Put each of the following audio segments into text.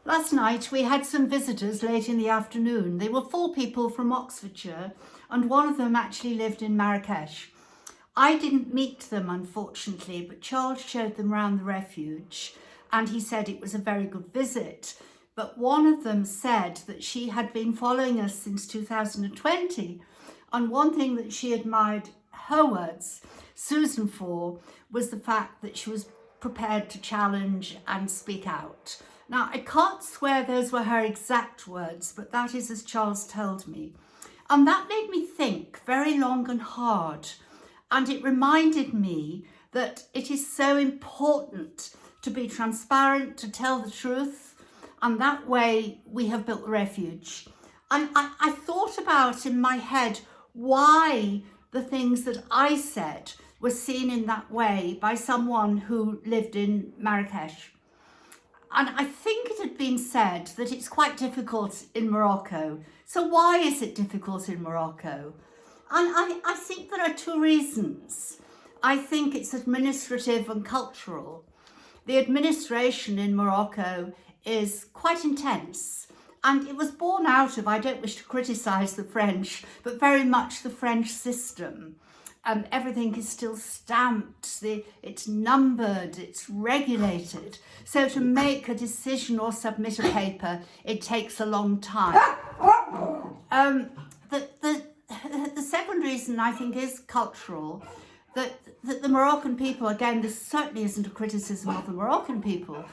Last night we had some visitors late in the afternoon. They were 4 people from Oxfordshire and one of them actually lived in Marrakesh. I didn't meet them, unfortunately, but Charles showed them around the refuge and he said it was a very good visit. But one of them said that she had been following us since 2020, and one thing that she admired, her words, Susan, for was the fact that she was prepared to challenge and speak out. Now, I can't swear those were her exact words, but that is as Charles told me. And that made me think very long and hard. And it reminded me that it is so important to be transparent, to tell the truth. And that way we have built the refuge. And I thought about in my head why the things that I said were seen in that way by someone who lived in Marrakesh. And I think it had been said that it's quite difficult in Morocco. So why is it difficult in Morocco? And I think there are 2 reasons. I think it's administrative and cultural. The administration in Morocco is quite intense. And it was born out of, I don't wish to criticise the French, but very much the French system. Everything is still stamped, it's numbered, it's regulated. So to make a decision or submit a paper, it takes a long time. The second reason I think is cultural, that the Moroccan people, again, this certainly isn't a criticism of the Moroccan people,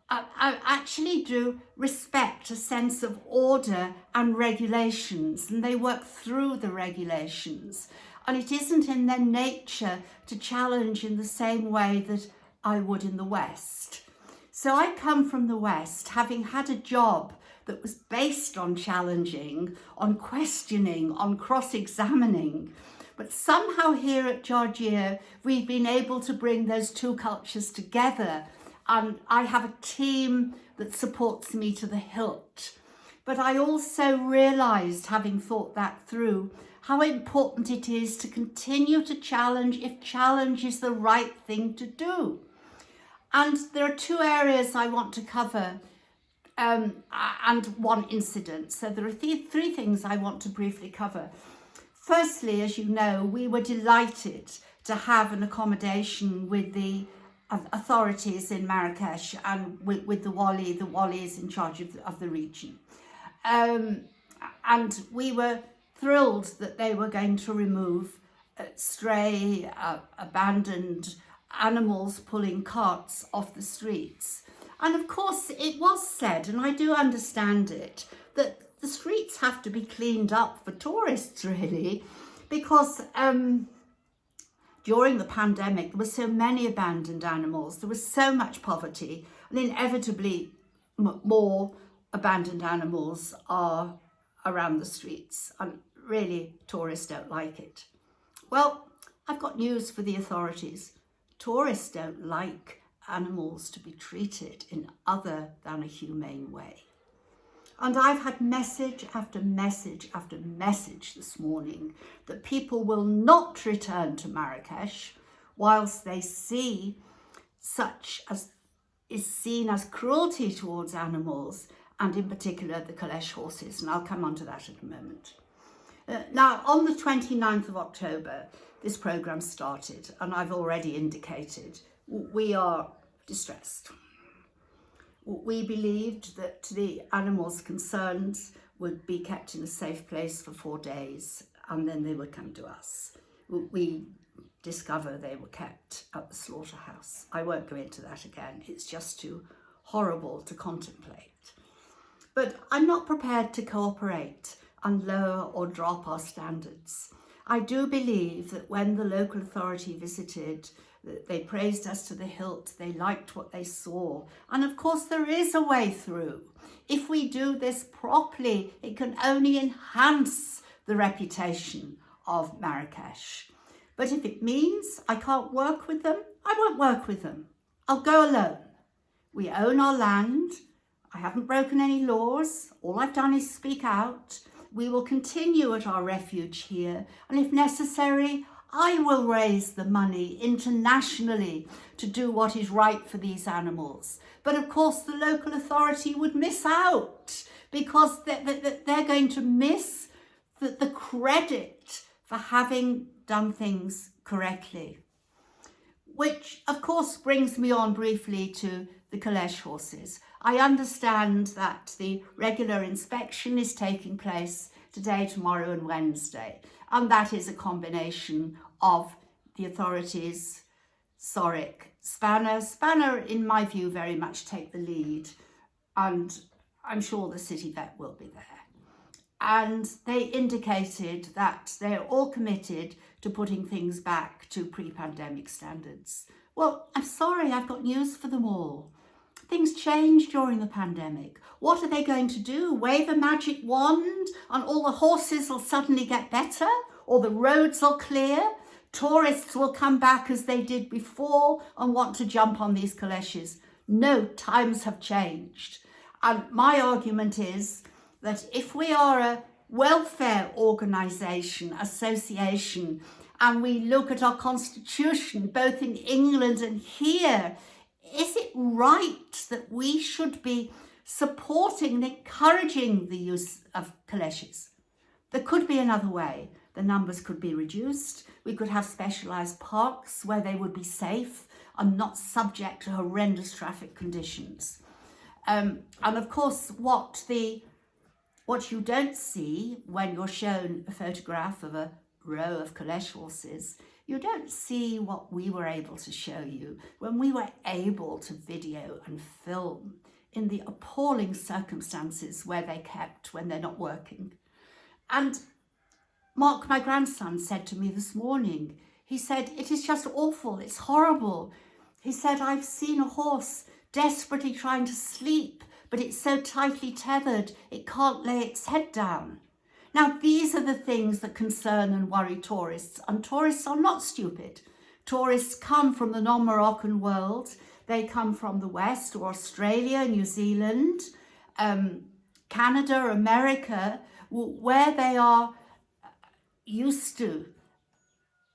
I actually do respect a sense of order and regulations, and they work through the regulations. And it isn't in their nature to challenge in the same way that I would in the West. So I come from the West, having had a job that was based on challenging, on questioning, on cross-examining. But somehow here at Georgia, we've been able to bring those 2 cultures together. And I have a team that supports me to the hilt. But I also realised, having thought that through, how important it is to continue to challenge if challenge is the right thing to do. And there are 2 areas I want to cover and 1 incident. So there are 3 things I want to briefly cover. Firstly, as you know, we were delighted to have an accommodation with the authorities in Marrakesh and with the Wali. The Wali is in charge of the region. And we were thrilled that they were going to remove stray, abandoned animals pulling carts off the streets. And of course it was said, and I do understand it, that the streets have to be cleaned up for tourists really, because during the pandemic there were so many abandoned animals, there was so much poverty, and inevitably more abandoned animals are around the streets, and really tourists don't like it. Well, I've got news for the authorities. Tourists don't like animals to be treated in other than a humane way. And I've had message after message after message this morning that people will not return to Marrakesh whilst they see such as is seen as cruelty towards animals, and in particular the Kalesh horses, and I'll come on to that in a moment. Now, on the 29th of October, this programme started, and I've already indicated we are distressed. We believed that the animals concerned would be kept in a safe place for 4 days, and then they would come to us. We discover they were kept at the slaughterhouse. I won't go into that again, it's just too horrible to contemplate. But I'm not prepared to cooperate and lower or drop our standards. I do believe that when the local authority visited, they praised us to the hilt, they liked what they saw. And of course there is a way through. If we do this properly, it can only enhance the reputation of Marrakesh. But if it means I can't work with them, I won't work with them. I'll go alone. We own our land. I haven't broken any laws. All I've done is speak out. We will continue at our refuge here. And if necessary, I will raise the money internationally to do what is right for these animals. But of course, the local authority would miss out because they're going to miss the credit for having done things correctly. Which, of course, brings me on briefly to the Kalesh horses. I understand that the regular inspection is taking place today, tomorrow and Wednesday. And that is a combination of the authorities, Sorrick, Spanner. Spanner, in my view, very much take the lead. And I'm sure the city vet will be there. And they indicated that they're all committed to putting things back to pre-pandemic standards. Well, I'm sorry, I've got news for them all. Things changed during the pandemic. What are they going to do? Wave a magic wand and all the horses will suddenly get better? Or the roads will clear? Tourists will come back as they did before and want to jump on these calèches? No, times have changed. And my argument is that if we are a welfare organisation, association, and we look at our constitution, both in England and here, is it right that we should be supporting and encouraging the use of calèches? There could be another way. The numbers could be reduced. We could have specialised parks where they would be safe and not subject to horrendous traffic conditions. And of course, what you don't see when you're shown a photograph of a row of calèche horses, you don't see what we were able to show you when we were able to video and film in the appalling circumstances where they're kept when they're not working. And Mark, my grandson, said to me this morning, he said, it is just awful, it's horrible. He said, I've seen a horse desperately trying to sleep, but it's so tightly tethered, it can't lay its head down. Now, these are the things that concern and worry tourists, and tourists are not stupid. Tourists come from the non-Moroccan world. They come from the West, or Australia, New Zealand, Canada, America, where they are used to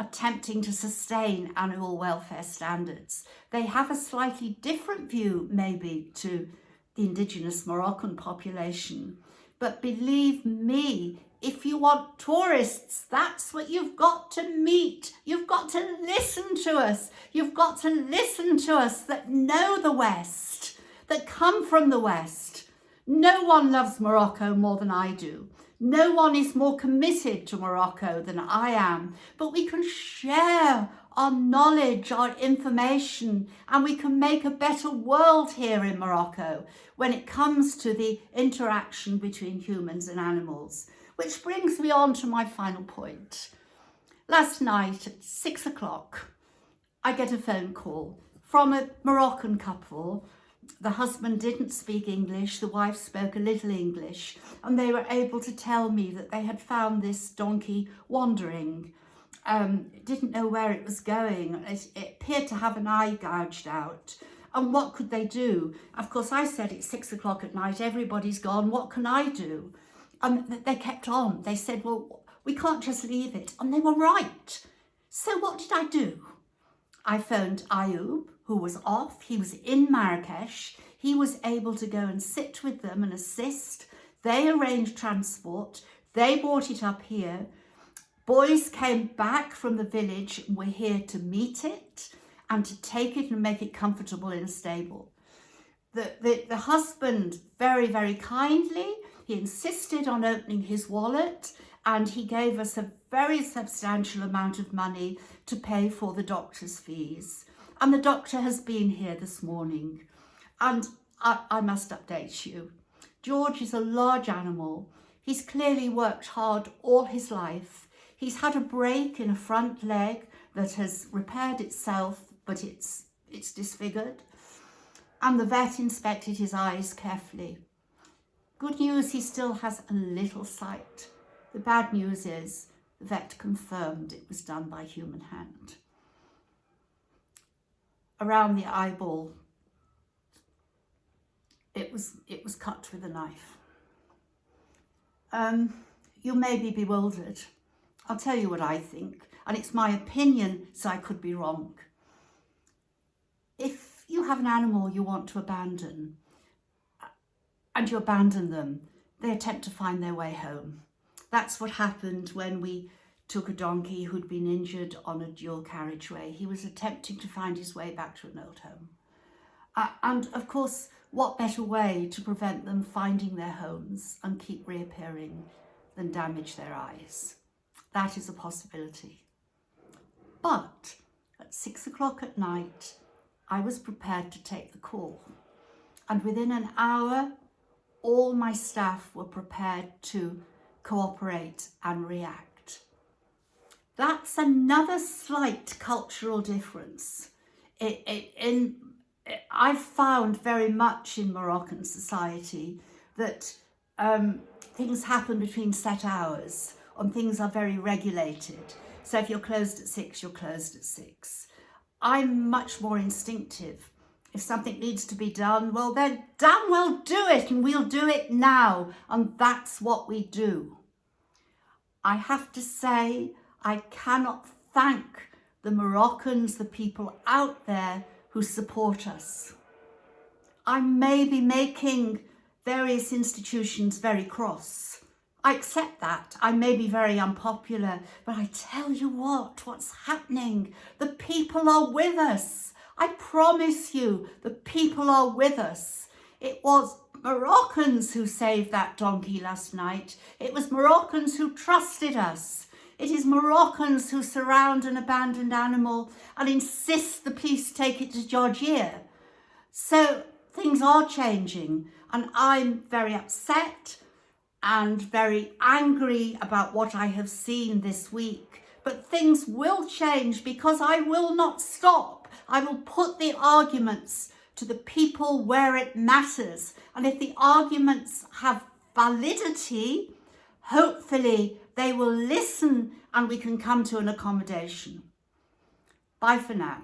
attempting to sustain animal welfare standards. They have a slightly different view, maybe, to the indigenous Moroccan population. But believe me, if you want tourists, that's what you've got to meet. You've got to listen to us. You've got to listen to us that know the West, that come from the West. No one loves Morocco more than I do. No one is more committed to Morocco than I am. But we can share our knowledge, our information, and we can make a better world here in Morocco when it comes to the interaction between humans and animals. Which brings me on to my final point. Last night at 6 o'clock, I get a phone call from a Moroccan couple. The husband didn't speak English, the wife spoke a little English, and they were able to tell me that they had found this donkey wandering. Didn't know where it was going. It appeared to have an eye gouged out. And what could they do? Of course, I said it's 6 o'clock at night, everybody's gone, what can I do? And they kept on. They said, well, we can't just leave it. And they were right. So what did I do? I phoned Ayoub, who was off. He was in Marrakesh. He was able to go and sit with them and assist. They arranged transport. They brought it up here. Boys came back from the village and were here to meet it and to take it and make it comfortable in a stable. The husband, very, very kindly, he insisted on opening his wallet and he gave us a very substantial amount of money to pay for the doctor's fees. And the doctor has been here this morning. And I must update you. George is a large animal. He's clearly worked hard all his life. He's had a break in a front leg that has repaired itself, but it's disfigured. And the vet inspected his eyes carefully. Good news, he still has a little sight. The bad news is the vet confirmed it was done by human hand. Around the eyeball, it was cut with a knife. You may be bewildered. I'll tell you what I think. and it's my opinion, so I could be wrong. If you have an animal you want to abandon, and you abandon them, they attempt to find their way home. That's what happened when we took a donkey who'd been injured on a dual carriageway. He was attempting to find his way back to an old home. And of course, what better way to prevent them finding their homes and keep reappearing than damage their eyes? That is a possibility. But at 6 o'clock at night, I was prepared to take the call. And within an hour, all my staff were prepared to cooperate and react. That's another slight cultural difference. I've found very much in Moroccan society that things happen between set hours and things are very regulated. So if you're closed at 6, you're closed at 6. I'm much more instinctive. If something needs to be done, well then damn well do it, and we'll do it now. And that's what we do. I have to say, I cannot thank the Moroccans, the people out there who support us. I may be making various institutions very cross. I accept that. I may be very unpopular, but I tell you what's happening? The people are with us. I promise you, the people are with us. It was Moroccans who saved that donkey last night. It was Moroccans who trusted us. It is Moroccans who surround an abandoned animal and insist the police take it to Georgia. So things are changing, and I'm very upset and very angry about what I have seen this week. But things will change because I will not stop. I will put the arguments to the people where it matters. And if the arguments have validity, hopefully they will listen and we can come to an accommodation. Bye for now.